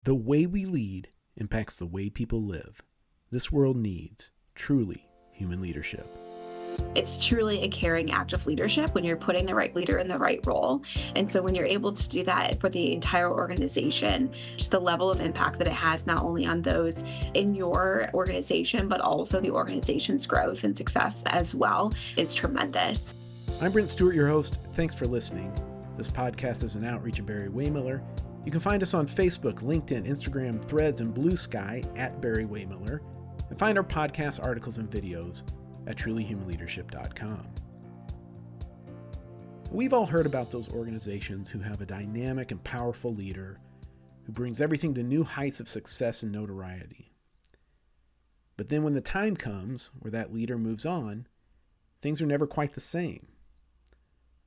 The way we lead impacts the way people live. This world needs truly human leadership. It's truly a caring act of leadership when you're putting the right leader in the right role. And so when you're able to do that for the entire organization, just the level of impact that it has not only on those in your organization, but also the organization's growth and success as well is tremendous. I'm Brent Stewart, your host. Thanks for listening. This podcast is an outreach of Barry-Wehmiller. You can find us on Facebook, LinkedIn, Instagram, Threads, and Blue Sky at Barry-Wehmiller, and find our podcast articles and videos at trulyhumanleadership.com. We've all heard about those organizations who have a dynamic and powerful leader who brings everything to new heights of success and notoriety. But then when the time comes where that leader moves on, things are never quite the same.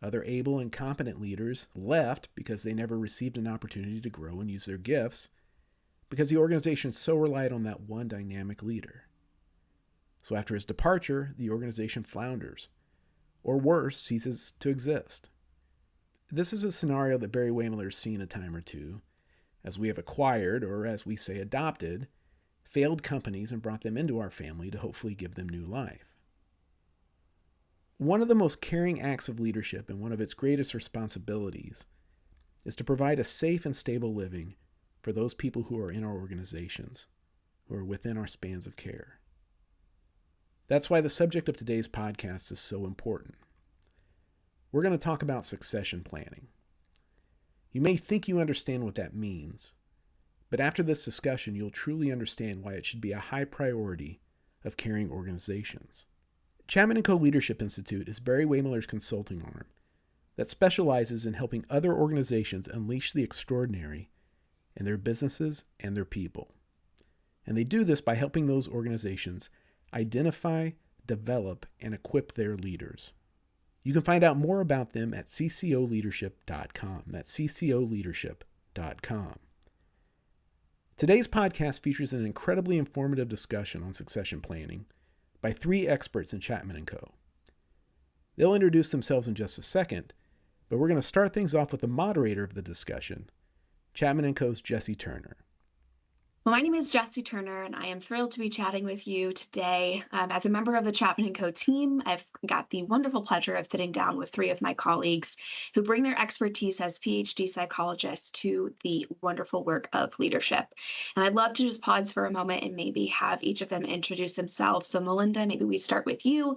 Other able and competent leaders left because they never received an opportunity to grow and use their gifts because the organization so relied on that one dynamic leader. So after his departure, the organization flounders, or worse, ceases to exist. This is a scenario that Barry-Wehmiller has seen a time or two, as we have acquired, or as we say adopted, failed companies and brought them into our family to hopefully give them new life. One of the most caring acts of leadership and one of its greatest responsibilities is to provide a safe and stable living for those people who are in our organizations, who are within our spans of care. That's why the subject of today's podcast is so important. We're going to talk about succession planning. You may think you understand what that means, but after this discussion, you'll truly understand why it should be a high priority of caring organizations. Chapman & Co. Leadership Institute is Barry-Wehmiller's consulting arm that specializes in helping other organizations unleash the extraordinary in their businesses and their people. And they do this by helping those organizations identify, develop, and equip their leaders. You can find out more about them at ccoleadership.com. That's ccoleadership.com. Today's podcast features an incredibly informative discussion on succession planning by three experts in Chapman & Co. They'll introduce themselves in just a second, but we're going to start things off with the moderator of the discussion, Chapman & Co.'s Jessie Turner. Well, my name is Jessie Turner, and I am thrilled to be chatting with you today. As a member of the Chapman & Co. team, I've got the wonderful pleasure of sitting down with three of my colleagues who bring their expertise as PhD psychologists to the wonderful work of leadership. And I'd love to just pause for a moment and maybe have each of them introduce themselves. So Melinda, maybe we start with you.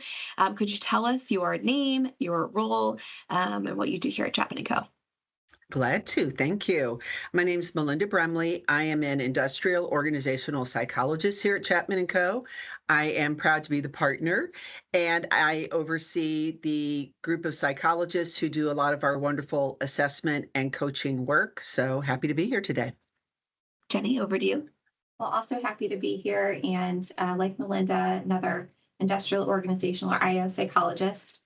Could you tell us your name, your role, and what you do here at Chapman & Co.? Glad to. Thank you. My name is Melinda Brumley. I am an industrial organizational psychologist here at Chapman & Co. I am proud to be the partner, and I oversee the group of psychologists who do a lot of our wonderful assessment and coaching work. So happy to be here today. Jenny, over to you. Well, also happy to be here. And like Melinda, another industrial organizational or IO psychologist.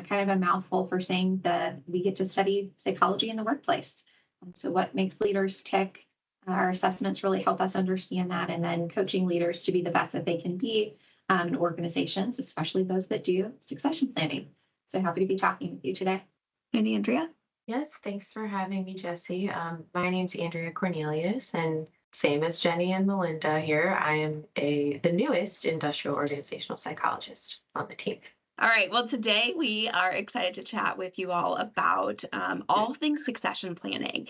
Kind of a mouthful for saying that we get to study psychology in the workplace. So what makes leaders tick? Our assessments really help us understand that, and then coaching leaders to be the best that they can be in organizations, especially those that do succession planning. So happy to be talking with you today. And Andrea? Yes, thanks for having me, Jessie. My name's Andrea Cornelius, and same as Jenny and Melinda here, I am the newest industrial organizational psychologist on the team. All right. Well, today we are excited to chat with you all about all things succession planning,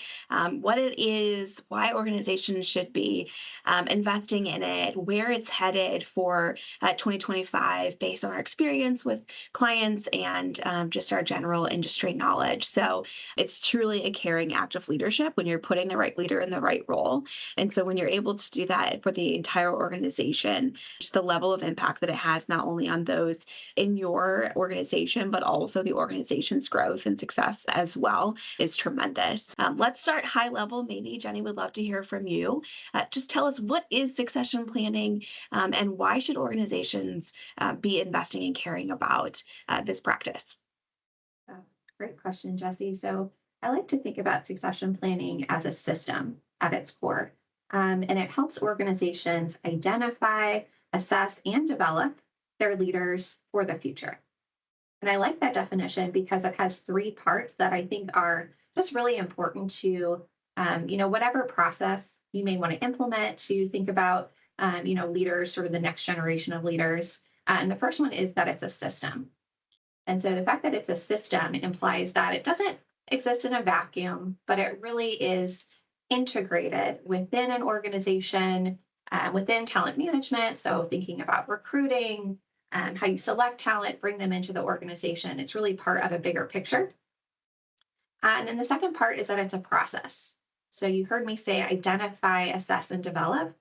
what it is, why organizations should be investing in it, where it's headed for 2025 based on our experience with clients and just our general industry knowledge. So it's truly a caring act of leadership when you're putting the right leader in the right role. And so when you're able to do that for the entire organization, just the level of impact that it has not only on those in your organization, but also the organization's growth and success as well is tremendous. Let's start high level. Maybe Jenny would love to hear from you. Just tell us, what is succession planning and why should organizations be investing and caring about this practice? Great question, Jessie. So I like to think about succession planning as a system at its core. And it helps organizations identify, assess, and develop their leaders for the future. And I like that definition because it has three parts that I think are just really important to whatever process you may want to implement to think about, leaders, sort of the next generation of leaders. And the first one is that it's a system. And so the fact that it's a system implies that it doesn't exist in a vacuum, but it really is integrated within an organization, within talent management. So thinking about recruiting, how you select talent, bring them into the organization. It's really part of a bigger picture. And then the second part is that it's a process. So you heard me say identify, assess, and develop.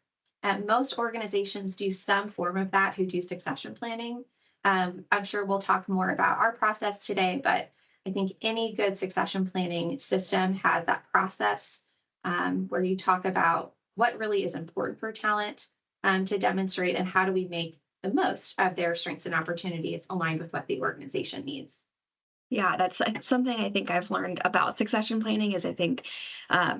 Most organizations do some form of that who do succession planning. I'm sure we'll talk more about our process today, but I think any good succession planning system has that process where you talk about what really is important for talent to demonstrate and how do we make the most of their strengths and opportunities aligned with what the organization needs. Yeah, that's something I think I've learned about succession planning is I think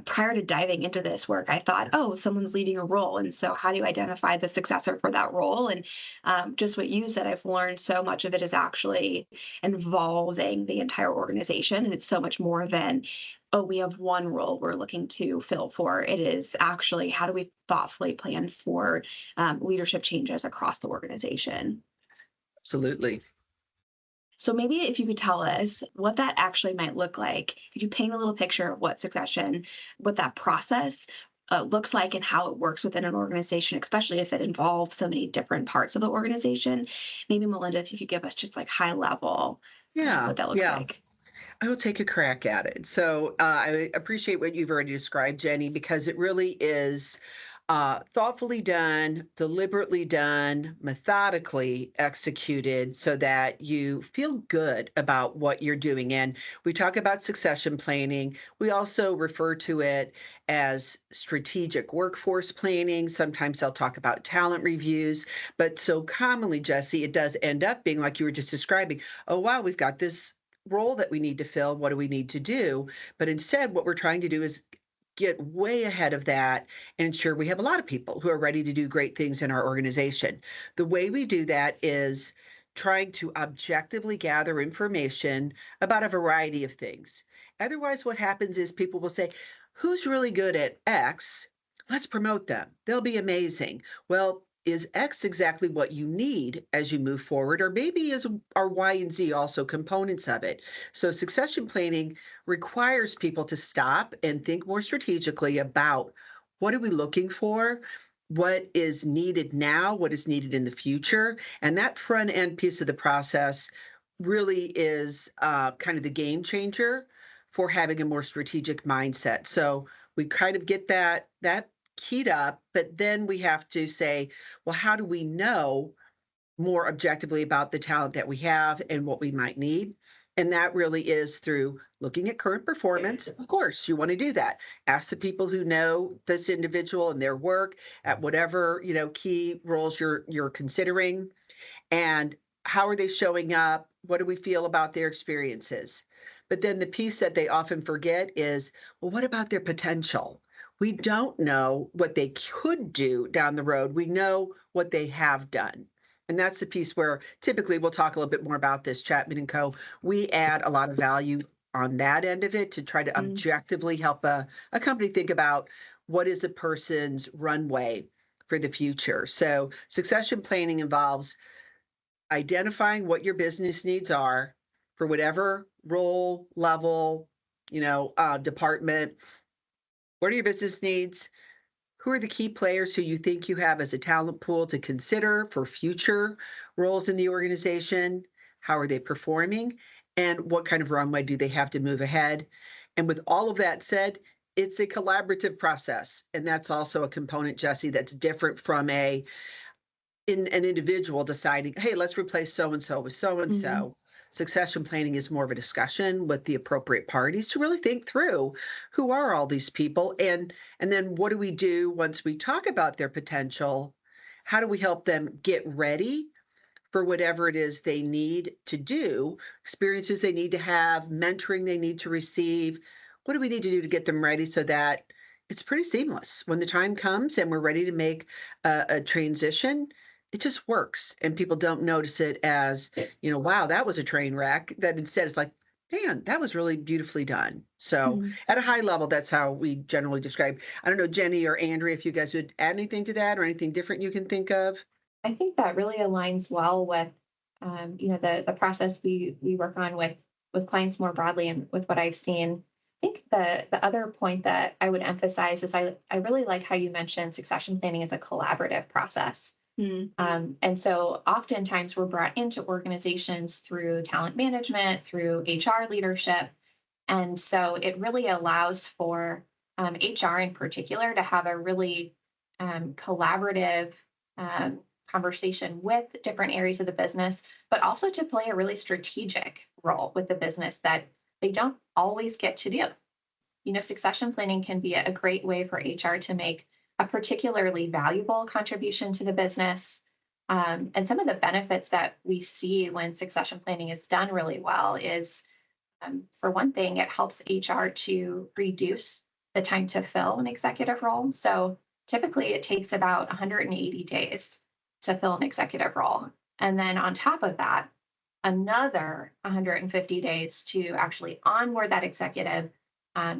prior to diving into this work, I thought, oh, someone's leading a role. And so how do you identify the successor for that role? And just what you said, I've learned so much of it is actually involving the entire organization. And it's so much more than, oh, we have one role we're looking to fill for. It is actually how do we thoughtfully plan for leadership changes across the organization? Absolutely. So maybe if you could tell us what that actually might look like, could you paint a little picture of what succession, what that process looks like and how it works within an organization, especially if it involves so many different parts of the organization? Maybe Melinda, if you could give us just like high level Yeah, what that looks yeah. like. I will take a crack at it. So I appreciate what you've already described, Jenny, because it really is thoughtfully done, deliberately done, methodically executed so that you feel good about what you're doing. And we talk about succession planning. We also refer to it as strategic workforce planning. Sometimes they'll talk about talent reviews, but so commonly, Jesse, it does end up being like you were just describing. Oh, wow, we've got this role that we need to fill. What do we need to do? But instead, what we're trying to do is get way ahead of that and ensure we have a lot of people who are ready to do great things in our organization. The way we do that is trying to objectively gather information about a variety of things. Otherwise, what happens is people will say, who's really good at X? Let's promote them. They'll be amazing. Well, is X exactly what you need as you move forward? Or maybe are Y and Z also components of it? So succession planning requires people to stop and think more strategically about what are we looking for? What is needed now? What is needed in the future? And that front end piece of the process really is kind of the game changer for having a more strategic mindset. So we kind of get that keyed up, but then we have to say, well, how do we know more objectively about the talent that we have and what we might need? And that really is through looking at current performance. Of course, you want to do that. Ask the people who know this individual and their work at whatever, key roles you're considering. And how are they showing up? What do we feel about their experiences? But then the piece that they often forget is, well, what about their potential? We don't know what they could do down the road. We know what they have done. And that's the piece where typically we'll talk a little bit more about this, Chapman and Co. We add a lot of value on that end of it to try to objectively help a company think about what is a person's runway for the future. So succession planning involves identifying what your business needs are for whatever role, level, department. What are your business needs? Who are the key players who you think you have as a talent pool to consider for future roles in the organization? How are they performing? And what kind of runway do they have to move ahead? And with all of that said, it's a collaborative process. And that's also a component, Jesse, that's different from an individual deciding, hey, let's replace so-and-so with so-and-so. Succession planning is more of a discussion with the appropriate parties to really think through who are all these people and then what do we do once we talk about their potential? How do we help them get ready for whatever it is they need to do, experiences they need to have, mentoring they need to receive? What do we need to do to get them ready so that it's pretty seamless when the time comes and we're ready to make a transition? It just works and people don't notice it as, wow, that was a train wreck. That instead it's like, Man, that was really beautifully done. So Mhm. at a high level, that's how we generally describe. I don't know, Jenny or Andrea, if you guys would add anything to that or anything different you can think of. I think that really aligns well with, the process we work on with clients more broadly and with what I've seen. I think the other point that I would emphasize is I really like how you mentioned succession planning as a collaborative process. Mm. And so oftentimes we're brought into organizations through talent management, through HR leadership. And so it really allows for HR in particular to have a really collaborative um, conversation with different areas of the business, but also to play a really strategic role with the business that they don't always get to do. Succession planning can be a great way for HR to make a particularly valuable contribution to the business. And some of the benefits that we see when succession planning is done really well is, for one thing, it helps HR to reduce the time to fill an executive role. So typically it takes about 180 days to fill an executive role. And then on top of that, another 150 days to actually onboard that executive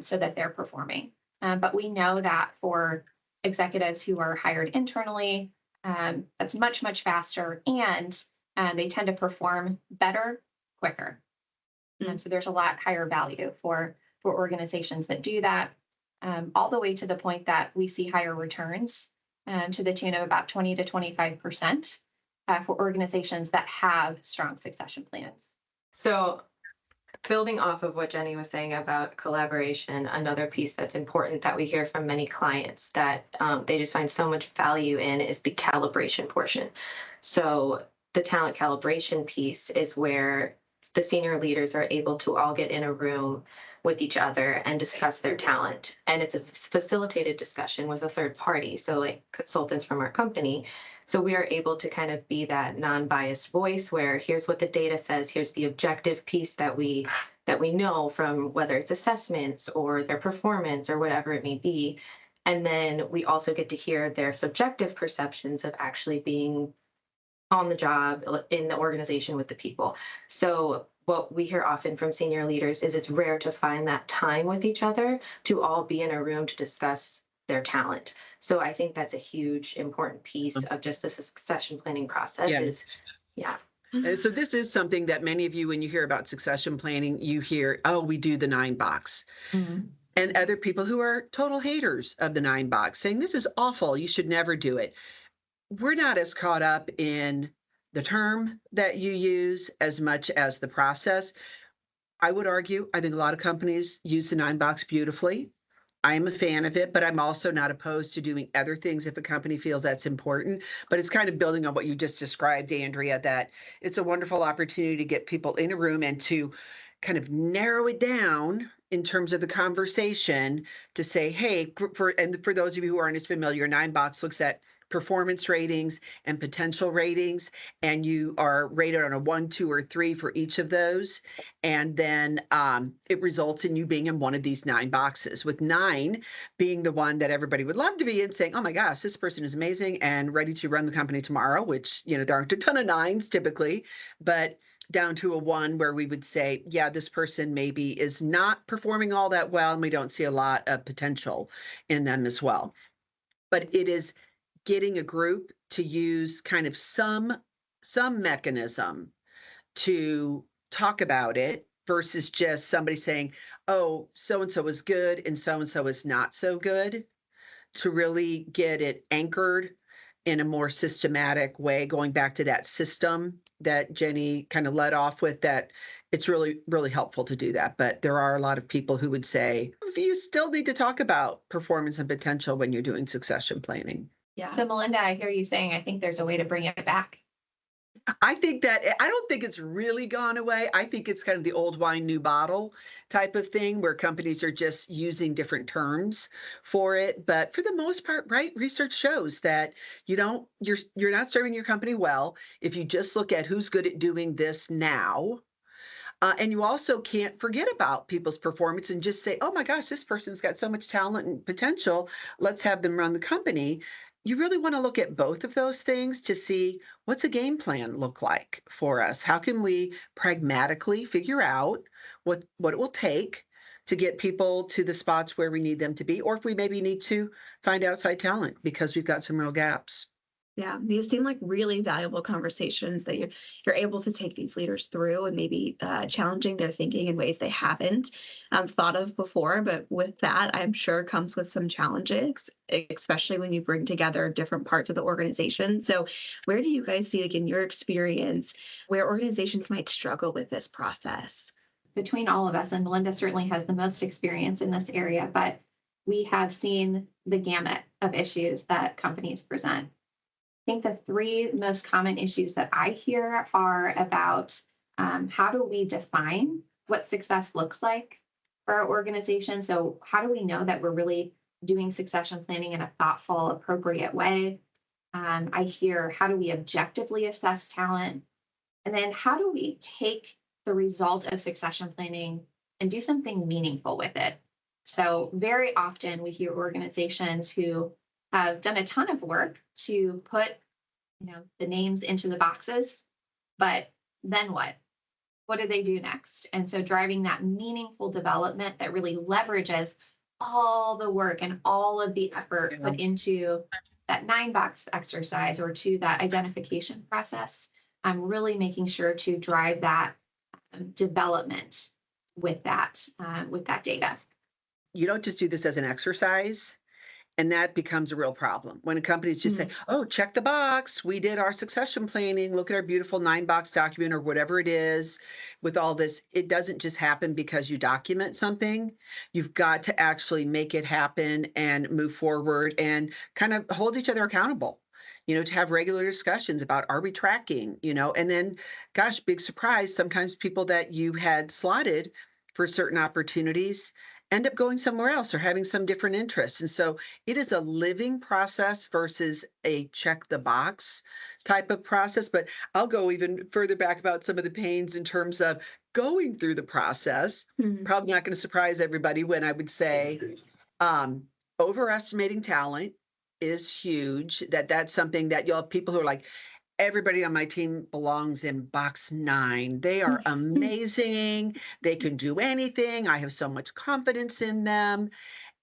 so that they're performing. But we know that for executives who are hired internally, that's much, much faster and they tend to perform better quicker. So there's a lot higher value for organizations that do that, all the way to the point that we see higher returns to the tune of about 20 to 25% for organizations that have strong succession plans. So, building off of what Jenny was saying about collaboration, another piece that's important that we hear from many clients that they just find so much value in is the calibration portion. So, the talent calibration piece is where the senior leaders are able to all get in a room with each other and discuss their talent. And it's a facilitated discussion with a third party, so like consultants from our company. So we are able to kind of be that non-biased voice where here's what the data says, here's the objective piece that we know from whether it's assessments or their performance or whatever it may be. And then we also get to hear their subjective perceptions of actually being on the job in the organization with the people. So what we hear often from senior leaders is it's rare to find that time with each other to all be in a room to discuss their talent. So I think that's a huge important piece of just the succession planning process Yeah. is, yeah. And so this is something that many of you, when you hear about succession planning, you hear, oh, we do the 9-box. And other people who are total haters of the 9-box saying, this is awful, you should never do it. We're not as caught up in the term that you use as much as the process. I would argue, I think a lot of companies use the 9-box beautifully. I'm a fan of it, but I'm also not opposed to doing other things if a company feels that's important. But it's kind of building on what you just described, Andrea, that it's a wonderful opportunity to get people in a room and to kind of narrow it down in terms of the conversation to say, hey, for those of you who aren't as familiar, 9-box looks at performance ratings and potential ratings, and you are rated on a 1, 2, or 3 for each of those. And then it results in you being in one of these 9 boxes, with 9 being the one that everybody would love to be in, saying, oh my gosh, this person is amazing and ready to run the company tomorrow, which, there aren't a ton of 9s typically, but down to a 1 where we would say, yeah, this person maybe is not performing all that well, and we don't see a lot of potential in them as well. But it is getting a group to use kind of some mechanism to talk about it versus just somebody saying, oh, so-and-so is good and so-and-so is not so good, to really get it anchored in a more systematic way, going back to that system that Jenny kind of led off with, that it's really, really helpful to do that. But there are a lot of people who would say, you still need to talk about performance and potential when you're doing succession planning. Yeah. So Melinda, I hear you saying, I think there's a way to bring it back. I don't think it's really gone away. I think it's kind of the old wine, new bottle type of thing where companies are just using different terms for it. But for the most part, right, research shows that you're not serving your company well if you just look at who's good at doing this now. And you also can't forget about people's performance and just say, oh my gosh, this person's got so much talent and potential, let's have them run the company. You really want to look at both of those things to see what's a game plan look like for us. How can we pragmatically figure out what it will take to get people to the spots where we need them to be, or if we maybe need to find outside talent because we've got some real gaps. Yeah, these seem like really valuable conversations that you're able to take these leaders through and maybe challenging their thinking in ways they haven't thought of before. But with that, I'm sure comes with some challenges, especially when you bring together different parts of the organization. So, where do you guys see, like in your experience, where organizations might struggle with this process? Between all of us, and Melinda certainly has the most experience in this area, but we have seen the gamut of issues that companies present. I think the three most common issues that I hear are about how do we define what success looks like for our organization? So, how do we know that we're really doing succession planning in a thoughtful, appropriate way? I hear how do we objectively assess talent? And then how do we take the result of succession planning and do something meaningful with it? So, very often we hear organizations who have done a ton of work to put, the names into the boxes, but then what? What do they do next? And so driving that meaningful development that really leverages all the work and all of the effort Yeah. put into that 9 box exercise or to that identification process. I'm really making sure to drive that development with that data. You don't just do this as an exercise. And that becomes a real problem when companies just say, Mhm. oh, check the box. We did our succession planning. Look at our beautiful 9 box document or whatever it is with all this. It doesn't just happen because you document something. You've got to actually make it happen and move forward and kind of hold each other accountable, to have regular discussions about are we tracking, and then, gosh, big surprise. Sometimes people that you had slotted for certain opportunities end up going somewhere else or having some different interests. And so it is a living process versus a check the box type of process. But I'll go even further back about some of the pains in terms of going through the process. Mhm. Probably not going to surprise everybody when I would say um, overestimating talent is huge. That's something that you'll have people who are like, everybody on my team belongs in box 9. They are amazing. They can do anything. I have so much confidence in them.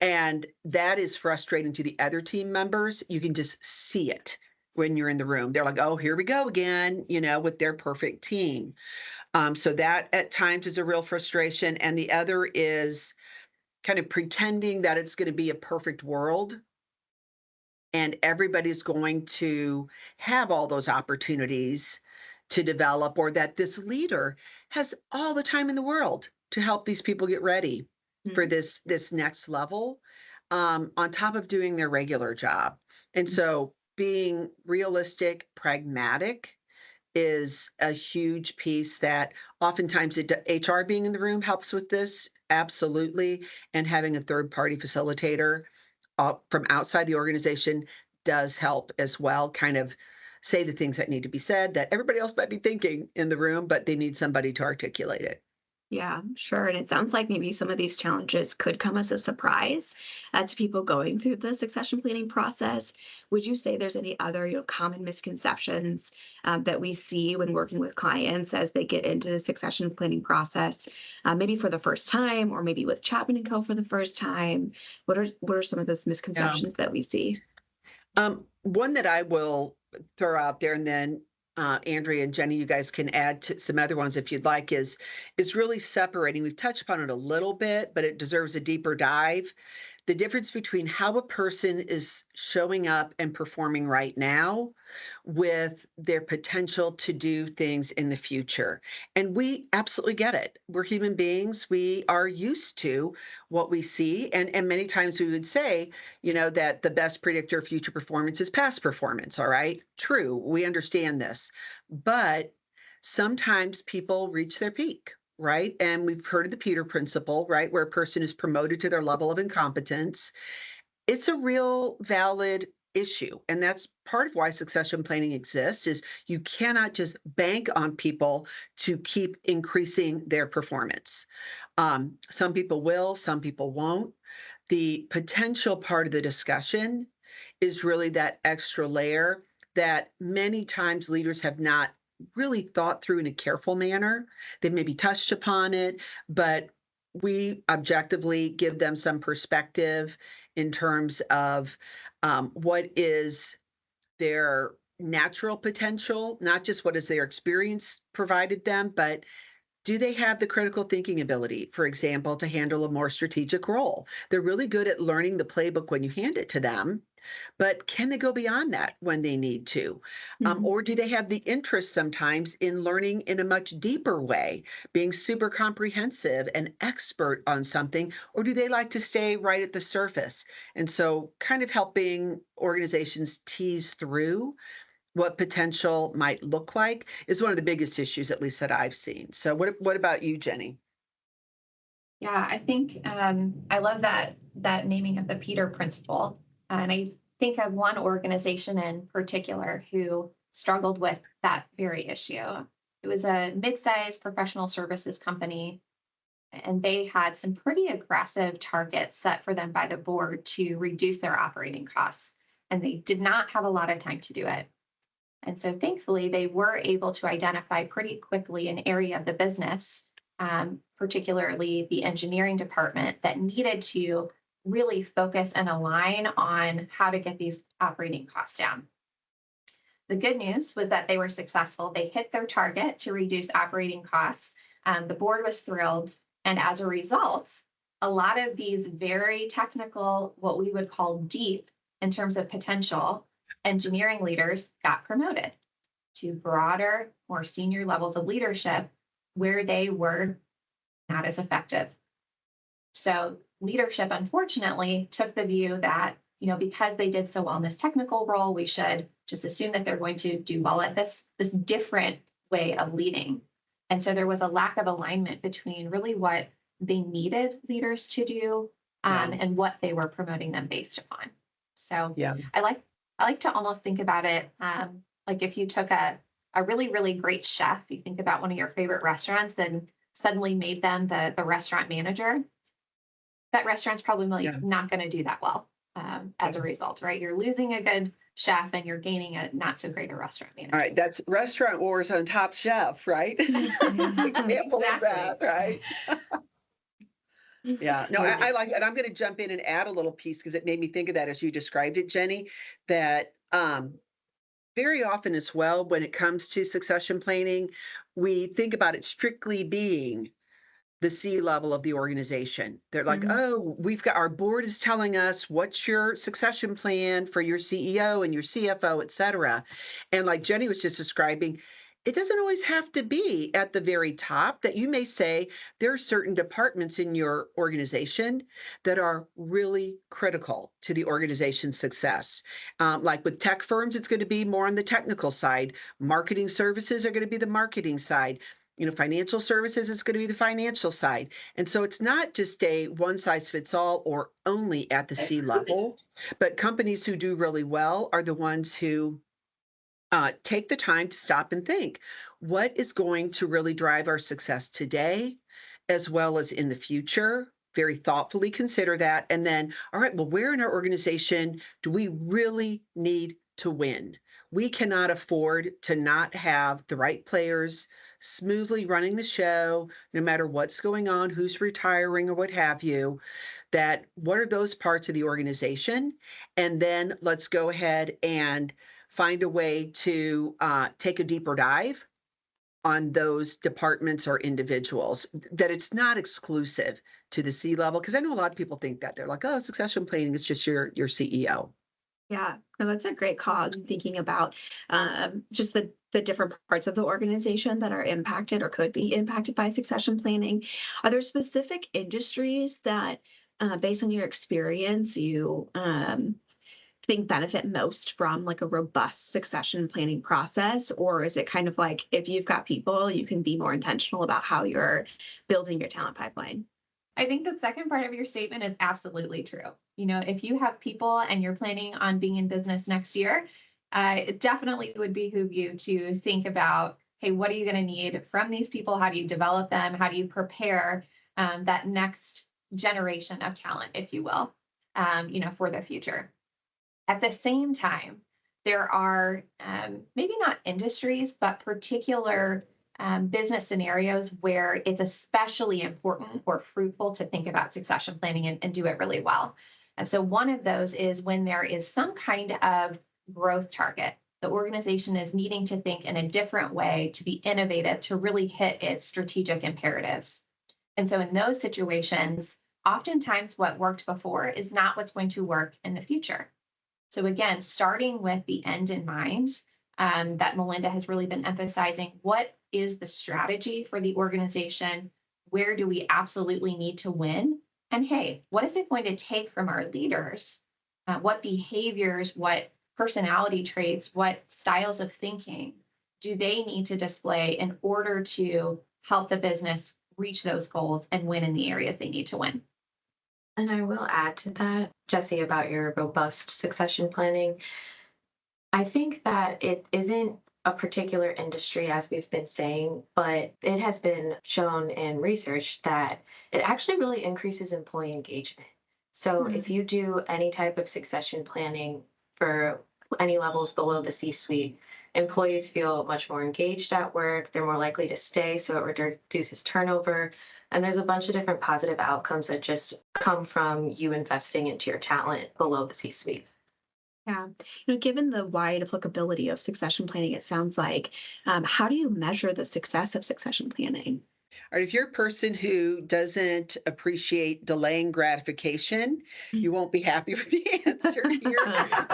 And that is frustrating to the other team members. You can just see it when you're in the room. They're like, oh, here we go again, with their perfect team. So that at times is a real frustration. And the other is kind of pretending that it's going to be a perfect world and everybody's going to have all those opportunities to develop, or that this leader has all the time in the world to help these people get ready for Mhm. this next level, on top of doing their regular job. And so being realistic, pragmatic is a huge piece that oftentimes HR being in the room helps with this, absolutely, and having a third party facilitator from outside the organization does help as well, kind of say the things that need to be said that everybody else might be thinking in the room, but they need somebody to articulate it. Yeah, sure. And it sounds like maybe some of these challenges could come as a surprise to people going through the succession planning process. Would you say there's any other, common misconceptions that we see when working with clients as they get into the succession planning process, maybe for the first time, or maybe with Chapman and Co. for the first time? What are some of those Yeah. misconceptions that we see? One that I will throw out there, and then Andrea and Jenny, you guys can add to some other ones if you'd like, is really separating. We've touched upon it a little bit, but it deserves a deeper dive. The difference between how a person is showing up and performing right now with their potential to do things in the future. And we absolutely get it. We're human beings. We are used to what we see. And many times we would say, that the best predictor of future performance is past performance. All right. True. We understand this. But sometimes people reach their peak, right? And we've heard of the Peter principle, right? Where a person is promoted to their level of incompetence. It's a real valid issue. And that's part of why succession planning exists is you cannot just bank on people to keep increasing their performance. Some people will, some people won't. The potential part of the discussion is really that extra layer that many times leaders have not really thought through in a careful manner. They maybe touched upon it, but we objectively give them some perspective in terms of what is their natural potential, not just what is their experience provided them, but do they have the critical thinking ability, for example, to handle a more strategic role? They're really good at learning the playbook when you hand it to them, but can they go beyond that when they need to? Mhm. Or do they have the interest sometimes in learning in a much deeper way, being super comprehensive and expert on something? Or do they like to stay right at the surface? And so, kind of helping organizations tease through what potential might look like is one of the biggest issues, at least that I've seen. So, what about you, Jenny? Yeah, I think I love that naming of the Peter principle, and I think of one organization in particular who struggled with that very issue. It was a mid-sized professional services company, and they had some pretty aggressive targets set for them by the board to reduce their operating costs, and they did not have a lot of time to do it. And so thankfully, they were able to identify pretty quickly an area of the business, particularly the engineering department, that needed to really focus and align on how to get these operating costs down. The good news was that they were successful. They hit their target to reduce operating costs. The board was thrilled. And as a result, a lot of these very technical, what we would call deep in terms of potential, engineering leaders got promoted to broader, more senior levels of leadership where they were not as effective. So leadership, unfortunately, took the view that, because they did so well in this technical role, we should just assume that they're going to do well at this different way of leading. And so there was a lack of alignment between really what they needed leaders to do Yeah. and what they were promoting them based upon. So Yeah. I like to almost think about it like if you took a really, really great chef, you think about one of your favorite restaurants and suddenly made them the restaurant manager, that restaurant's probably Yeah. not going to do that well as a result, right? You're losing a good chef and you're gaining a not so great a restaurant All manager. right, that's Restaurant Wars on Top Chef, right? Example of that, Exactly. right? Yeah, no, I like that. I'm going to jump in and add a little piece because it made me think of that as you described it, Jenny. That very often as well, when it comes to succession planning, we think about it strictly being the C level of the organization. They're like, Mhm. oh, we've got our board is telling us what's your succession plan for your CEO and your CFO, et cetera. And like Jenny was just describing, it doesn't always have to be at the very top that you may say there are certain departments in your organization that are really critical to the organization's success. Like with tech firms, it's going to be more on the technical side. Marketing services are going to be the marketing side. Financial services is going to be the financial side. And so it's not just a one size fits all or only at the C level, but companies who do really well are the ones who take the time to stop and think what is going to really drive our success today as well as in the future. Very thoughtfully consider that. And then, all right, well, where in our organization do we really need to win? We cannot afford to not have the right players smoothly running the show, no matter what's going on, who's retiring or what have you. That what are those parts of the organization? And then let's go ahead and find a way to take a deeper dive on those departments or individuals, that it's not exclusive to the C level. Because I know a lot of people think that they're like, oh, succession planning is just your CEO. Yeah, no, that's a great cause. I'm thinking about just the different parts of the organization that are impacted or could be impacted by succession planning. Are there specific industries that, based on your experience, you think benefit most from like a robust succession planning process? Or is it kind of like if you've got people, you can be more intentional about how you're building your talent pipeline? I think the second part of your statement is absolutely true. If you have people and you're planning on being in business next year, it definitely would behoove you to think about, hey, what are you going to need from these people? How do you develop them? How do you prepare that next generation of talent, if you will, for the future? At the same time, there are maybe not industries, but particular business scenarios where it's especially important or fruitful to think about succession planning and do it really well. And so one of those is when there is some kind of growth target. The organization is needing to think in a different way to be innovative to really hit its strategic imperatives. And so in those situations, oftentimes what worked before is not what's going to work in the future. So again, starting with the end in mind, that Melinda has really been emphasizing, what is the strategy for the organization? Where do we absolutely need to win? And hey, what is it going to take from our leaders? What behaviors, what personality traits, what styles of thinking do they need to display in order to help the business reach those goals and win in the areas they need to win? And I will add to that, Jesse, about your robust succession planning. I think that it isn't a particular industry, as we've been saying, but it has been shown in research that it actually really increases employee engagement. So if you do any type of succession planning for any levels below the C-suite, employees feel much more engaged at work, they're more likely to stay, so it reduces turnover. And there's a bunch of different positive outcomes that just come from you investing into your talent below the C-suite. Yeah. Given the wide applicability of succession planning, it sounds like, how do you measure the success of succession planning? All right, if you're a person who doesn't appreciate delaying gratification, you won't be happy with the answer here.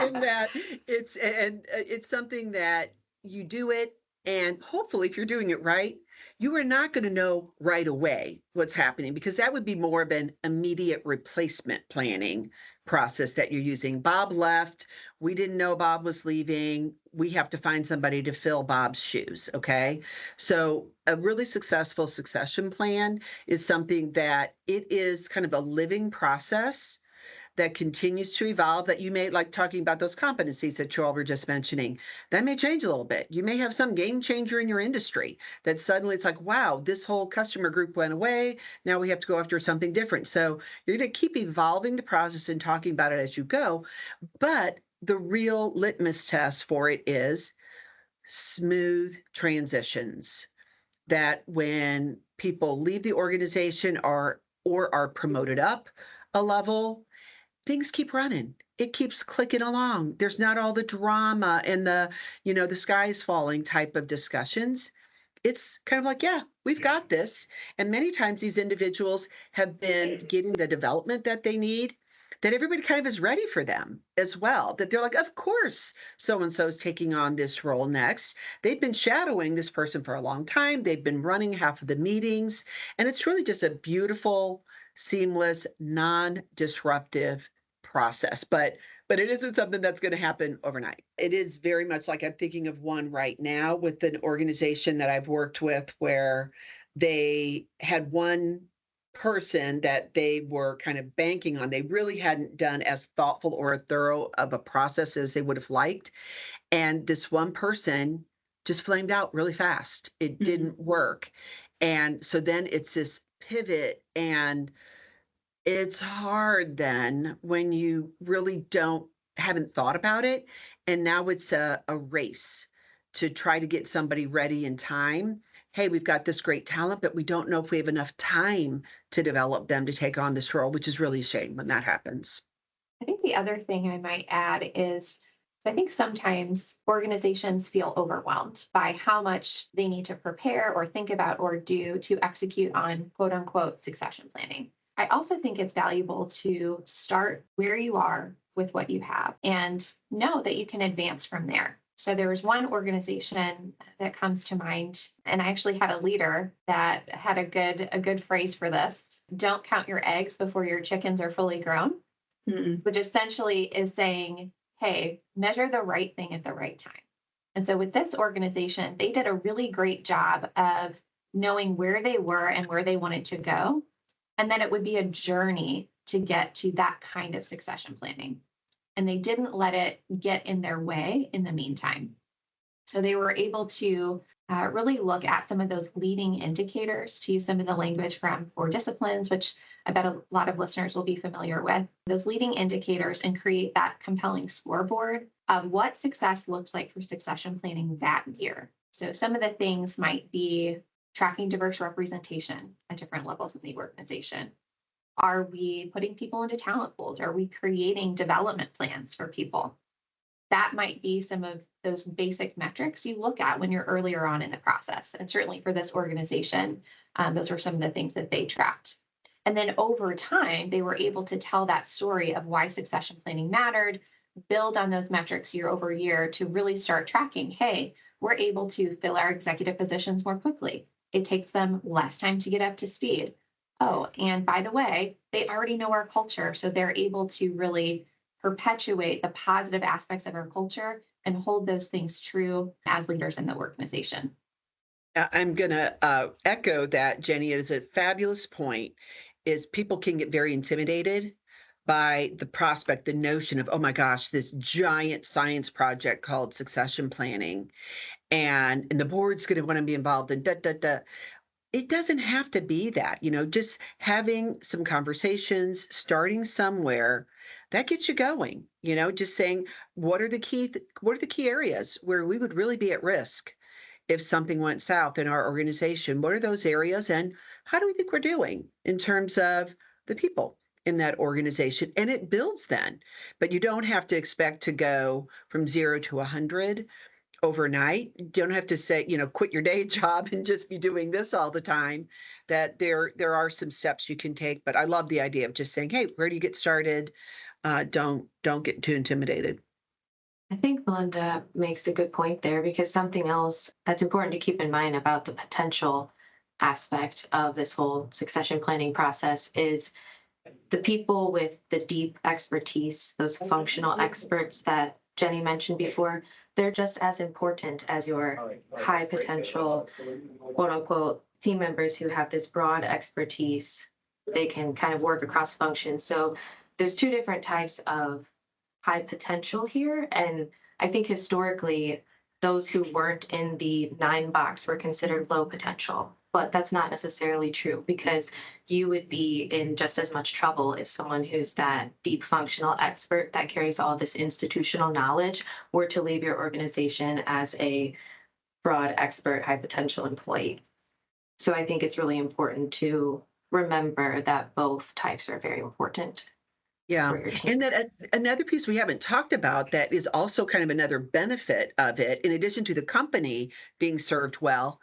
In that it's something that you do it, and hopefully, if you're doing it right, you are not going to know right away what's happening, because that would be more of an immediate replacement planning process that you're using. Bob left. We didn't know Bob was leaving. We have to find somebody to fill Bob's shoes. Okay. So a really successful succession plan is something that it is kind of a living process that continues to evolve, that you may, like talking about those competencies that you all were just mentioning, that may change a little bit. You may have some game changer in your industry that suddenly it's like, wow, this whole customer group went away. Now we have to go after something different. So you're going to keep evolving the process and talking about it as you go. But the real litmus test for it is smooth transitions, that when people leave the organization or are promoted up a level, things keep running. It keeps clicking along. There's not all the drama and the sky's falling type of discussions. It's kind of like, yeah, we've got this. And many times these individuals have been getting the development that they need, that everybody kind of is ready for them as well. That they're like, of course, so-and-so is taking on this role next. They've been shadowing this person for a long time. They've been running half of the meetings. And it's really just a beautiful, seamless, non-disruptive process. But it isn't something that's going to happen overnight. It is very much like, I'm thinking of one right now with an organization that I've worked with where they had one person that they were kind of banking on. They really hadn't done as thoughtful or thorough of a process as they would have liked. And this one person just flamed out really fast. It didn't work. And so then it's this pivot, and it's hard then when you really haven't thought about it. And now it's a race to try to get somebody ready in time. Hey, we've got this great talent, but we don't know if we have enough time to develop them to take on this role, which is really a shame when that happens. I think the other thing I might add is, I think sometimes organizations feel overwhelmed by how much they need to prepare or think about or do to execute on quote unquote succession planning. I also think it's valuable to start where you are with what you have and know that you can advance from there. So there was one organization that comes to mind, and I actually had a leader that had a good phrase for this: don't count your eggs before your chickens are fully grown, which essentially is saying, hey, measure the right thing at the right time. And so with this organization, they did a really great job of knowing where they were and where they wanted to go. And then it would be a journey to get to that kind of succession planning. And they didn't let it get in their way in the meantime. So they were able to really look at some of those leading indicators, to use some of the language from Four Disciplines, which I bet a lot of listeners will be familiar with, those leading indicators, and create that compelling scoreboard of what success looked like for succession planning that year. So some of the things might be tracking diverse representation at different levels in the organization. Are we putting people into talent pools? Are we creating development plans for people? That might be some of those basic metrics you look at when you're earlier on in the process. And certainly for this organization, those were some of the things that they tracked. And then over time, they were able to tell that story of why succession planning mattered, build on those metrics year over year to really start tracking, hey, we're able to fill our executive positions more quickly. It takes them less time to get up to speed. Oh, and by the way, they already know our culture, so they're able to really perpetuate the positive aspects of our culture and hold those things true as leaders in the organization. I'm going to echo that, Jenny. It is a fabulous point. Is people can get very intimidated by the prospect, the notion of, oh my gosh, this giant science project called succession planning, and the board's going to want to be involved in da da da. It doesn't have to be that, just having some conversations, starting somewhere, that gets you going, just saying, what are the key areas where we would really be at risk if something went south in our organization? What are those areas, and how do we think we're doing in terms of the people in that organization? And it builds then, but you don't have to expect to go from 0 to 100 overnight. You don't have to say, quit your day job and just be doing this all the time. That there are some steps you can take, but I love the idea of just saying, hey, where do you get started? Don't get too intimidated. I think Melinda makes a good point there, because something else that's important to keep in mind about the potential aspect of this whole succession planning process is the people with the deep expertise, those functional experts that Jenny mentioned before. They're just as important as your high potential, quote unquote, team members who have this broad expertise. They can kind of work across functions. So there's two different types of high potential here. And I think historically, those who weren't in the 9 box were considered low potential. But that's not necessarily true, because you would be in just as much trouble if someone who's that deep functional expert that carries all this institutional knowledge were to leave your organization as a broad expert, high potential employee. So I think it's really important to remember that both types are very important. Yeah. And that another piece we haven't talked about that is also kind of another benefit of it, in addition to the company being served well,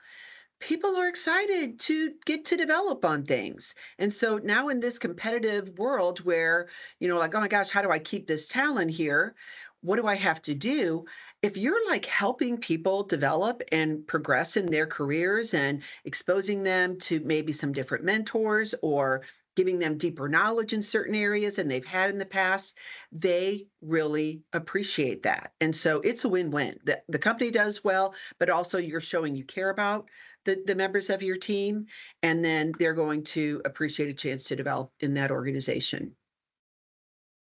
people are excited to get to develop on things. And so now in this competitive world where, like, oh my gosh, how do I keep this talent here? What do I have to do? If you're like helping people develop and progress in their careers and exposing them to maybe some different mentors, or giving them deeper knowledge in certain areas than they've had in the past, they really appreciate that. And so it's a win-win. The company does well, but also you're showing you care about the members of your team, and then they're going to appreciate a chance to develop in that organization.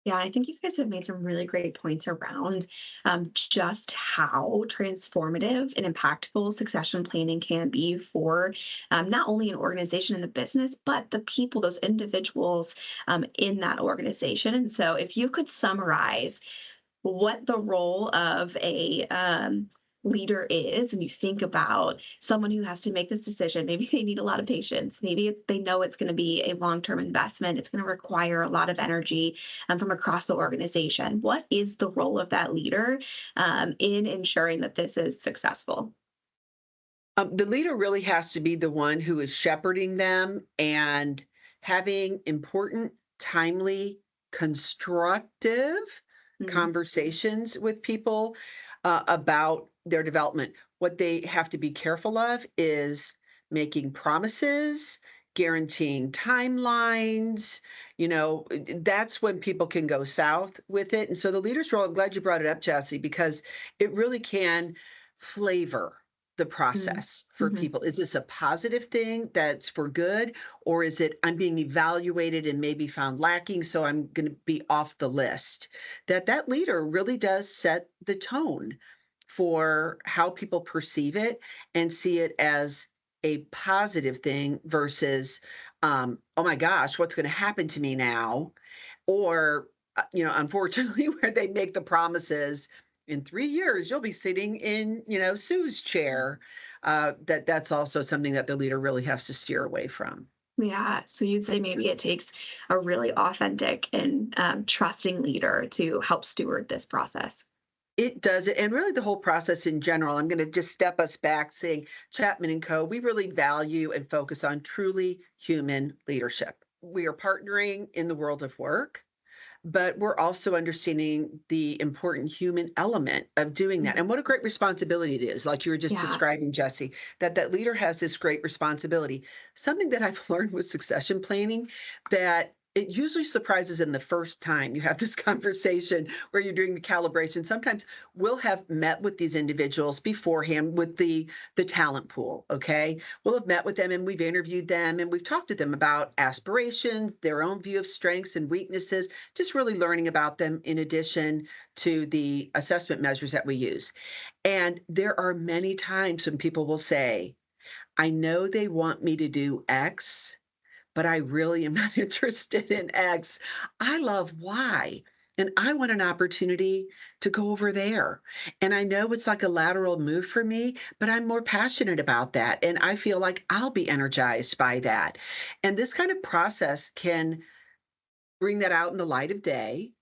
Yeah, I think you guys have made some really great points around just how transformative and impactful succession planning can be for not only an organization in the business, but the people, those individuals in that organization. And so, if you could summarize what the role of a leader is, and you think about someone who has to make this decision, maybe they need a lot of patience, maybe they know it's going to be a long-term investment, it's going to require a lot of energy from across the organization. What is the role of that leader in ensuring that this is successful? The leader really has to be the one who is shepherding them and having important, timely, constructive conversations with people about their development. What they have to be careful of is making promises, guaranteeing timelines. That's when people can go south with it. And so the leader's role, I'm glad you brought it up, Jessie, because it really can flavor the process for people. Is this a positive thing that's for good, or is it I'm being evaluated and maybe found lacking, so I'm going to be off the list? That leader really does set the tone for how people perceive it and see it as a positive thing versus, oh my gosh, what's going to happen to me now? Or, unfortunately, where they make the promises in 3 years, you'll be sitting in, Sue's chair. That's also something that the leader really has to steer away from. Yeah. So you'd say maybe it takes a really authentic and trusting leader to help steward this process. It does it, and really the whole process in general. I'm going to just step us back saying Chapman and Co. We really value and focus on truly human leadership. We are partnering in the world of work, but we're also understanding the important human element of doing that. And what a great responsibility it is, like you were just Yeah. describing, Jesse, that leader has this great responsibility. Something that I've learned with succession planning, that it usually surprises in the first time you have this conversation where you're doing the calibration. Sometimes we'll have met with these individuals beforehand with the talent pool, okay? We'll have met with them and we've interviewed them and we've talked to them about aspirations, their own view of strengths and weaknesses, just really learning about them in addition to the assessment measures that we use. And there are many times when people will say, I know they want me to do X, but I really am not interested in X. I love Y. And I want an opportunity to go over there. And I know it's like a lateral move for me, but I'm more passionate about that. And I feel like I'll be energized by that. And this kind of process can bring that out in the light of day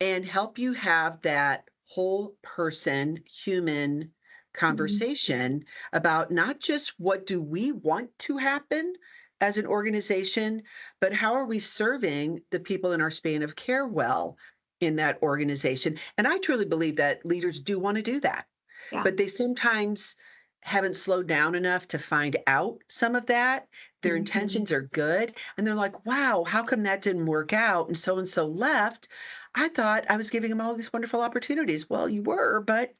and help you have that whole person, human conversation about not just what do we want to happen as an organization, but how are we serving the people in our span of care well in that organization. And I truly believe that leaders do want to do that, Yeah. but they sometimes haven't slowed down enough to find out some of that. Their intentions are good. And they're like, wow, how come that didn't work out? And so left. I thought I was giving them all these wonderful opportunities. Well, you were, but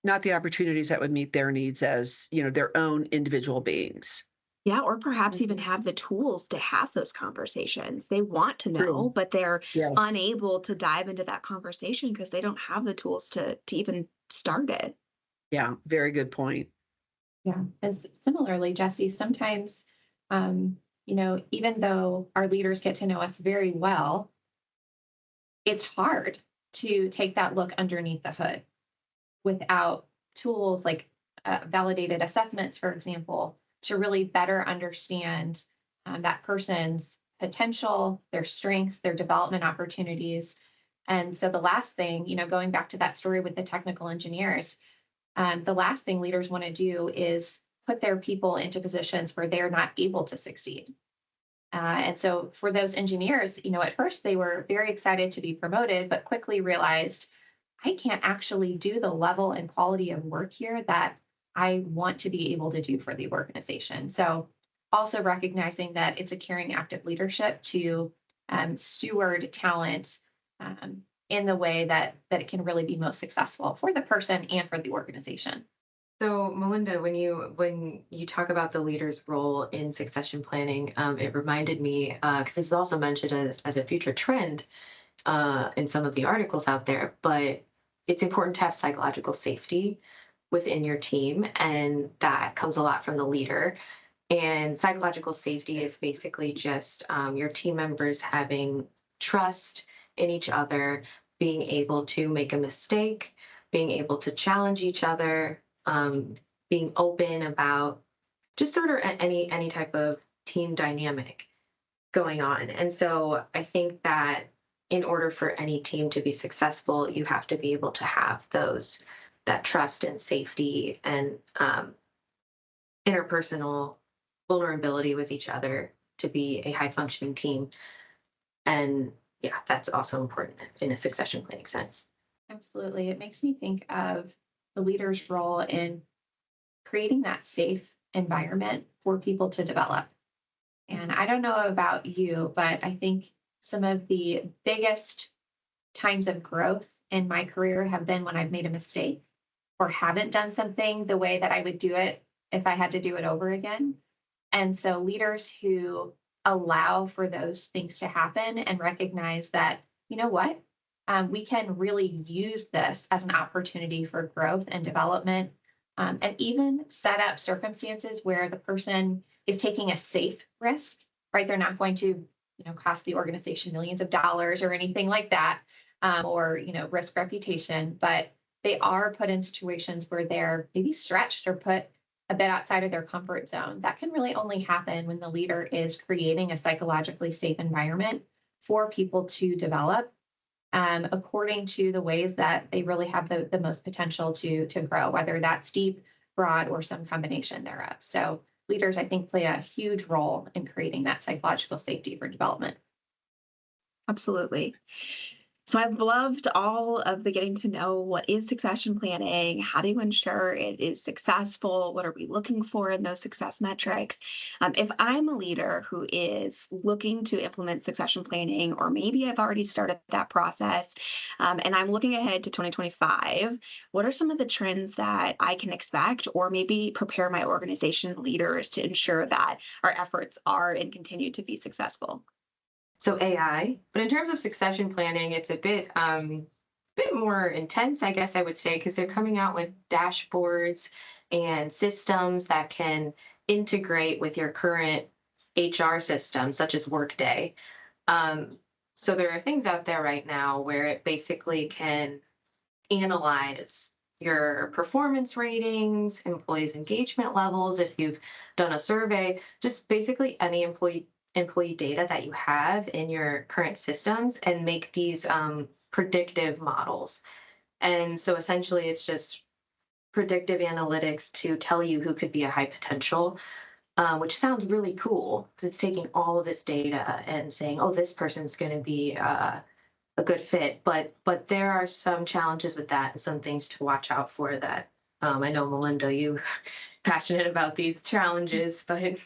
not the opportunities that would meet their needs as, their own individual beings. Yeah, or perhaps even have the tools to have those conversations. They want to know, True. but they're Yes. unable to dive into that conversation because they don't have the tools to even start it. Yeah. Very good point. Yeah. And similarly, Jesse, sometimes, even though our leaders get to know us very well, it's hard to take that look underneath the hood without tools like validated assessments, for example, to really better understand that person's potential, their strengths, their development opportunities. And so the last thing, going back to that story with the technical engineers, the last thing leaders want to do is put their people into positions where they're not able to succeed. And so for those engineers, at first they were very excited to be promoted, but quickly realized I can't actually do the level and quality of work here that I want to be able to do for the organization. So also recognizing that it's a caring act of leadership to steward talent in the way that it can really be most successful for the person and for the organization. So, Melinda, when you talk about the leader's role in succession planning, it reminded me because this is also mentioned as a future trend in some of the articles out there, but it's important to have psychological safety within your team, and that comes a lot from the leader. And psychological safety is basically just your team members having trust in each other, being able to make a mistake, being able to challenge each other, being open about just sort of any type of team dynamic going on. And so I think that in order for any team to be successful, you have to be able to have that trust and safety and interpersonal vulnerability with each other to be a high functioning team. And yeah, that's also important in a succession planning sense. Absolutely. It makes me think of the leader's role in creating that safe environment for people to develop. And I don't know about you, but I think some of the biggest times of growth in my career have been when I've made a mistake or haven't done something the way that I would do it if I had to do it over again. And so leaders who allow for those things to happen and recognize that, you know what, we can really use this as an opportunity for growth and development, and even set up circumstances where the person is taking a safe risk, right? They're not going to, cost the organization millions of dollars or anything like that, or, risk reputation, but they are put in situations where they're maybe stretched or put a bit outside of their comfort zone. That can really only happen when the leader is creating a psychologically safe environment for people to develop, according to the ways that they really have the most potential to grow, whether that's deep, broad, or some combination thereof. So leaders, I think, play a huge role in creating that psychological safety for development. Absolutely. So I've loved all of the getting to know what is succession planning, how do you ensure it is successful, what are we looking for in those success metrics. If I'm a leader who is looking to implement succession planning, or maybe I've already started that process, and I'm looking ahead to 2025, what are some of the trends that I can expect, or maybe prepare my organization leaders to ensure that our efforts are and continue to be successful? So AI, but in terms of succession planning, it's a bit more intense, I guess I would say, because they're coming out with dashboards and systems that can integrate with your current HR system, such as Workday. So there are things out there right now where it basically can analyze your performance ratings, employees' engagement levels, if you've done a survey, just basically any employee data that you have in your current systems, and make these predictive models. And so essentially it's just predictive analytics to tell you who could be a high potential, which sounds really cool because it's taking all of this data and saying, oh, this person's going to be a good fit. But there are some challenges with that and some things to watch out for that. I know, Melinda, you passionate about these challenges, but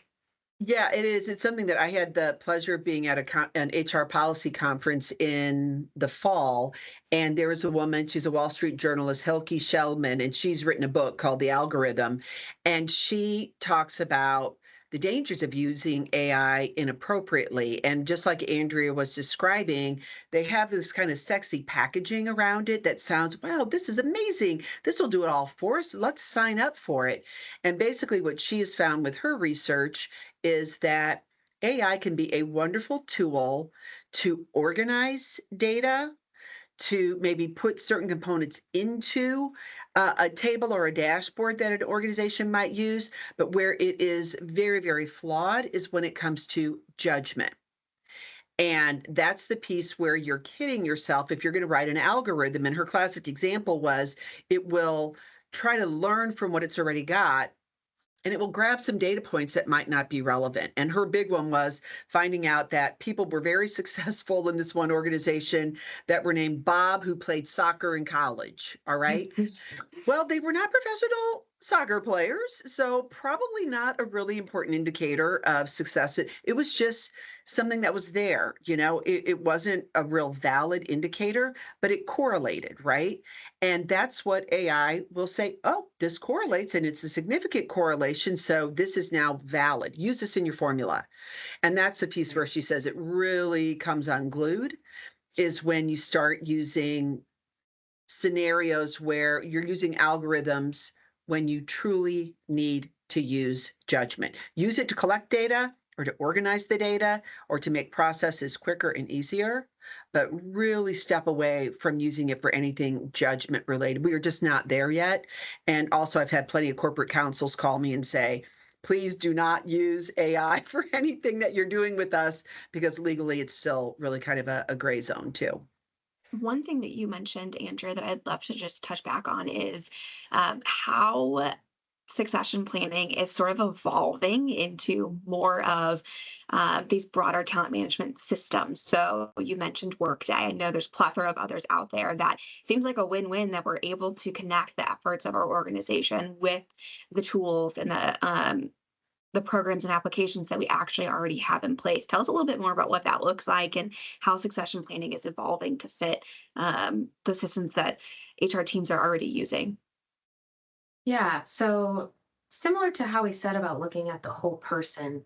Yeah, it is. It's something that I had the pleasure of being at an HR policy conference in the fall. And there was a woman, she's a Wall Street journalist, Hilke Shellman, and she's written a book called The Algorithm. And she talks about the dangers of using AI inappropriately. And just like Andrea was describing, they have this kind of sexy packaging around it that sounds, wow, this is amazing. This will do it all for us. Let's sign up for it. And basically, what she has found with her research is that AI can be a wonderful tool to organize data, to maybe put certain components into a table or a dashboard that an organization might use. But where it is very, very flawed is when it comes to judgment. And that's the piece where you're kidding yourself if you're going to write an algorithm. And her classic example was it will try to learn from what it's already got, and it will grab some data points that might not be relevant. And her big one was finding out that people were very successful in this one organization that were named Bob, who played soccer in college. All right. Well, they were not professional soccer players, so probably not a really important indicator of success. It was just something that was there. It wasn't a real valid indicator, but it correlated, right? And that's what AI will say, oh, this correlates and it's a significant correlation. So this is now valid. Use this in your formula. And that's the piece where she says it really comes unglued, is when you start using scenarios where you're using algorithms when you truly need to use judgment. Use it to collect data or to organize the data or to make processes quicker and easier, but really step away from using it for anything judgment related. We are just not there yet. And also, I've had plenty of corporate counsels call me and say, please do not use AI for anything that you're doing with us, because legally it's still really kind of a gray zone too. One thing that you mentioned, Andrea, that I'd love to just touch back on is how succession planning is sort of evolving into more of these broader talent management systems. So you mentioned Workday. I know there's a plethora of others out there that seems like a win-win, that we're able to connect the efforts of our organization with the tools and the programs and applications that we actually already have in place. Tell us a little bit more about what that looks like and how succession planning is evolving to fit the systems that HR teams are already using. yeah. So similar to how we said about looking at the whole person,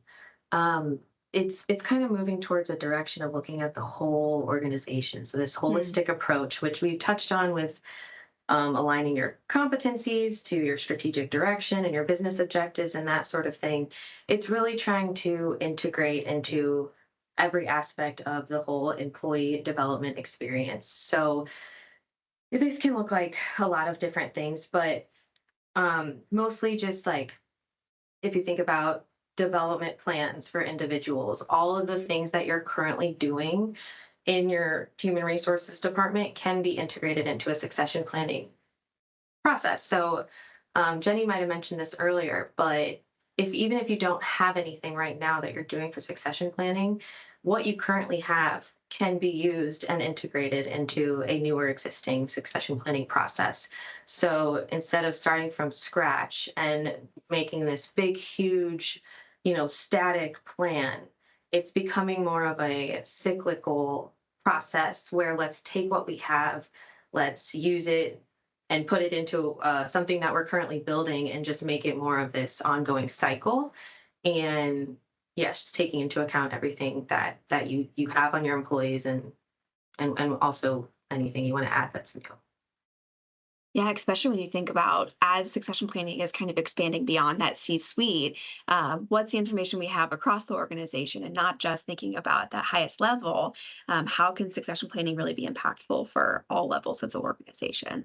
um, it's kind of moving towards a direction of looking at the whole organization. So this Hmm. holistic approach, which we've touched on with aligning your competencies to your strategic direction and your business objectives and that sort of thing. It's really trying to integrate into every aspect of the whole employee development experience. So this can look like a lot of different things, but mostly just like if you think about development plans for individuals, all of the things that you're currently doing in your human resources department can be integrated into a succession planning process. So Jenny might have mentioned this earlier, but even if you don't have anything right now that you're doing for succession planning, what you currently have can be used and integrated into a newer existing succession planning process. So instead of starting from scratch and making this big, huge, static plan, it's becoming more of a cyclical process where let's take what we have, let's use it and put it into something that we're currently building and just make it more of this ongoing cycle. And yes, just taking into account everything that you have on your employees and also anything you want to add that's new. Yeah, especially when you think about as succession planning is kind of expanding beyond that C-suite, what's the information we have across the organization and not just thinking about that highest level, how can succession planning really be impactful for all levels of the organization?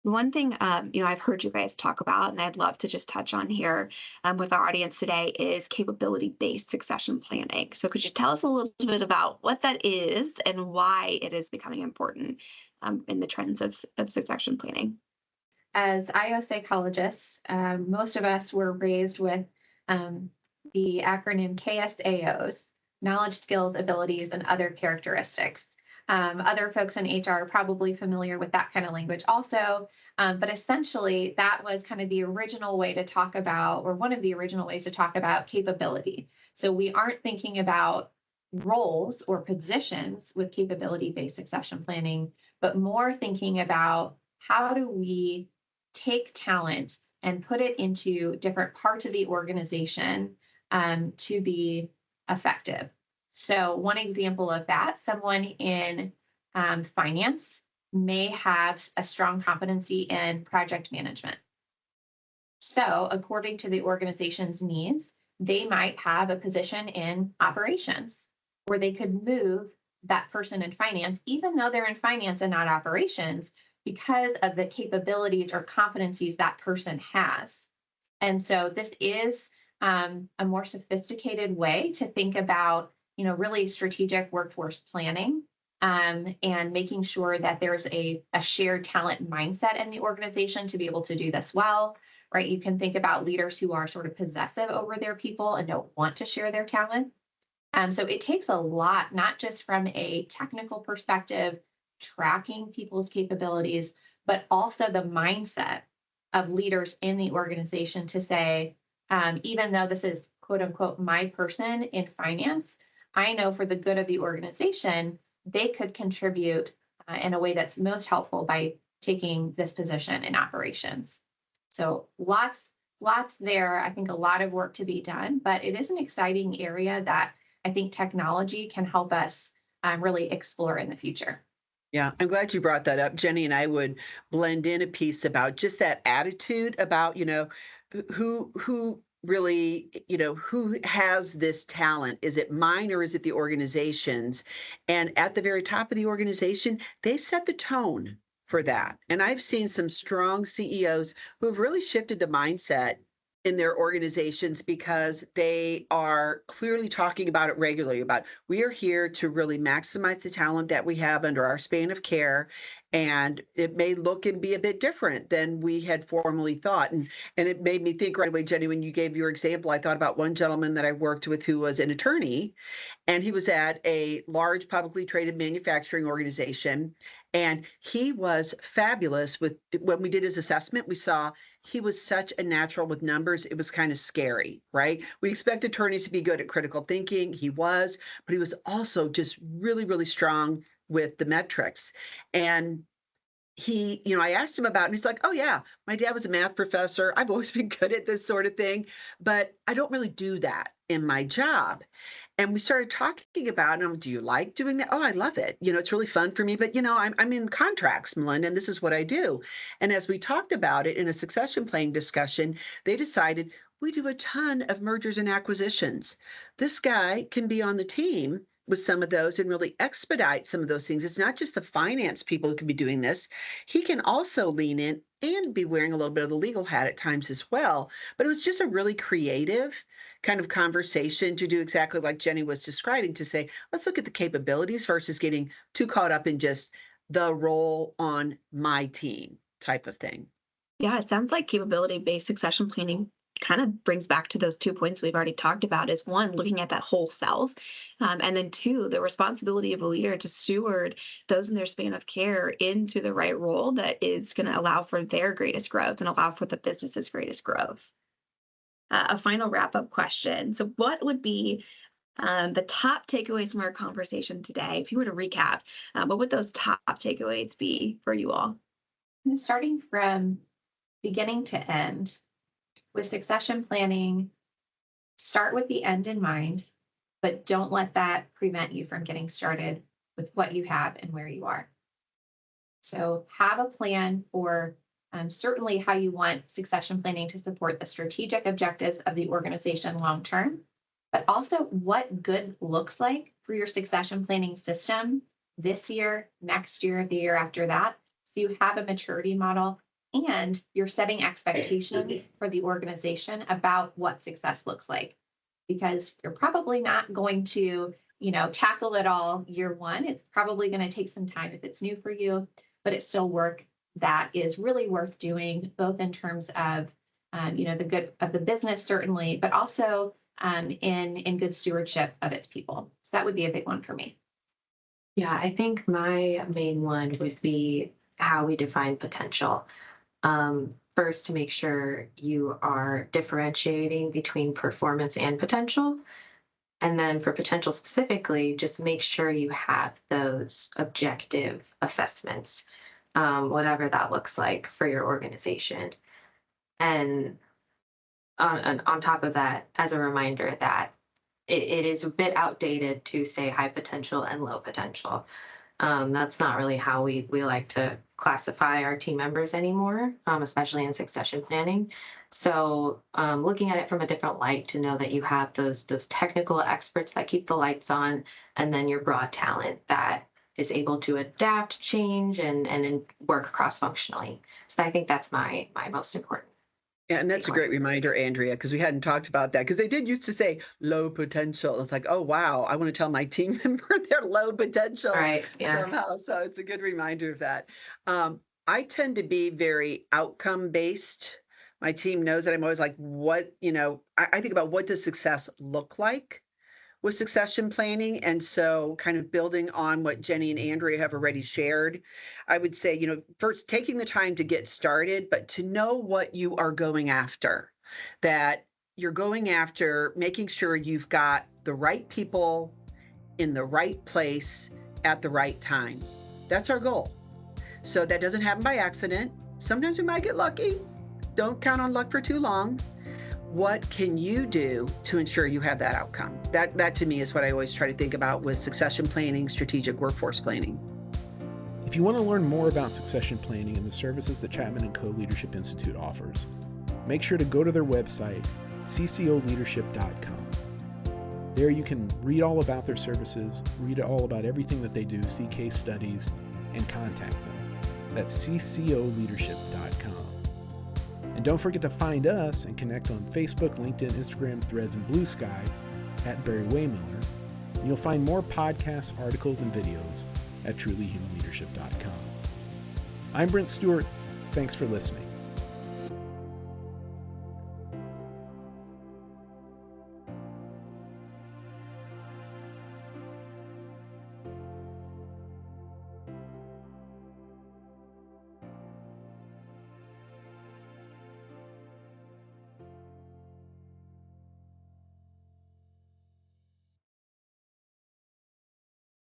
One thing, I've heard you guys talk about, and I'd love to just touch on here with our audience today is capability-based succession planning. So could you tell us a little bit about what that is and why it is becoming important in the trends of succession planning? As IO psychologists, most of us were raised with um, the acronym KSAOs: knowledge, skills, abilities, and other characteristics. Other folks in HR are probably familiar with that kind of language also. But essentially, that was kind of the original way to talk about, or one of the original ways to talk about capability. So we aren't thinking about roles or positions with capability based succession planning, but more thinking about how do we take talent and put it into different parts of the organization to be effective. So, one example of that, someone in finance may have a strong competency in project management. So, according to the organization's needs, they might have a position in operations where they could move that person in finance, even though they're in finance and not operations, because of the capabilities or competencies that person has. And so this is a more sophisticated way to think about, really strategic workforce planning and making sure that there's a shared talent mindset in the organization to be able to do this well, right? You can think about leaders who are sort of possessive over their people and don't want to share their talent. So it takes a lot, not just from a technical perspective, tracking people's capabilities, but also the mindset of leaders in the organization to say, even though this is quote unquote my person in finance, I know for the good of the organization, they could contribute in a way that's most helpful by taking this position in operations. So lots there. I think a lot of work to be done, but it is an exciting area that I think technology can help us really explore in the future. Yeah, I'm glad you brought that up. Jenny and I would blend in a piece about just that attitude about, who really, who has this talent? Is it mine or is it the organization's? And at the very top of the organization, they set the tone for that. And I've seen some strong CEOs who have really shifted the mindset in their organizations because they are clearly talking about it regularly about we are here to really maximize the talent that we have under our span of care, and it may look and be a bit different than we had formerly thought. And it made me think right away, Jenny, when you gave your example, I thought about one gentleman that I worked with who was an attorney, and he was at a large publicly traded manufacturing organization, and he was fabulous with when we did his assessment. We saw he was such a natural with numbers. It was kind of scary, right? We expect attorneys to be good at critical thinking. He was, but he was also just really, really strong with the metrics. And he, I asked him about it, and he's like, oh, yeah, my dad was a math professor. I've always been good at this sort of thing, but I don't really do that in my job. And we started talking about, do you like doing that? Oh, I love it. It's really fun for me, but I'm in contracts, Melinda, and this is what I do. And as we talked about it in a succession planning discussion, they decided we do a ton of mergers and acquisitions. This guy can be on the team with some of those and really expedite some of those things. It's not just the finance people who can be doing this. He can also lean in and be wearing a little bit of the legal hat at times as well. But it was just a really creative kind of conversation to do exactly like Jenny was describing, to say, let's look at the capabilities versus getting too caught up in just the role on my team type of thing. Yeah, it sounds like capability-based succession planning kind of brings back to those 2 points we've already talked about, is one, looking at that whole self, and then two, the responsibility of a leader to steward those in their span of care into the right role that is going to allow for their greatest growth and allow for the business's greatest growth. A final wrap-up question. So what would be the top takeaways from our conversation today? If you were to recap, what would those top takeaways be for you all? Starting from beginning to end, with succession planning, start with the end in mind, but don't let that prevent you from getting started with what you have and where you are. So have a plan for certainly how you want succession planning to support the strategic objectives of the organization long term, but also what good looks like for your succession planning system this year, next year, the year after that. So you have a maturity model and you're setting expectations for the organization about what success looks like, because you're probably not going to, tackle it all year one. It's probably going to take some time if it's new for you, but it's still work that is really worth doing, both in terms of, the good of the business, certainly, but also in good stewardship of its people. So that would be a big one for me. Yeah, I think my main one would be how we define potential. First, to make sure you are differentiating between performance and potential. And then for potential specifically, just make sure you have those objective assessments, whatever that looks like for your organization. And on top of that, as a reminder that it is a bit outdated to say high potential and low potential. That's not really how we like to classify our team members anymore, especially in succession planning. So looking at it from a different light, to know that you have those technical experts that keep the lights on, and then your broad talent that is able to adapt, change, and work cross-functionally. So I think that's my most important. Yeah, and that's a great reminder, Andrea, because we hadn't talked about that. Because they did used to say low potential. It's like, oh, wow, I want to tell my team member they're low potential somehow. So it's a good reminder of that. I tend to be very outcome-based. My team knows that I'm always like, I think about what does success look like with succession planning. And so kind of building on what Jenny and Andrea have already shared, I would say, first taking the time to get started, but to know what you are going after, that you're going after making sure you've got the right people in the right place at the right time. That's our goal. So that doesn't happen by accident. Sometimes we might get lucky. Don't count on luck for too long. What can you do to ensure you have that outcome? That to me is what I always try to think about with succession planning, strategic workforce planning. If you want to learn more about succession planning and the services that Chapman & Co. Leadership Institute offers, make sure to go to their website, ccoleadership.com. There you can read all about their services, read all about everything that they do, see case studies, and contact them. That's ccoleadership.com. And don't forget to find us and connect on Facebook, LinkedIn, Instagram, Threads, and Blue Sky at Barry-Wehmiller. And you'll find more podcasts, articles, and videos at trulyhumanleadership.com. I'm Brent Stewart. Thanks for listening.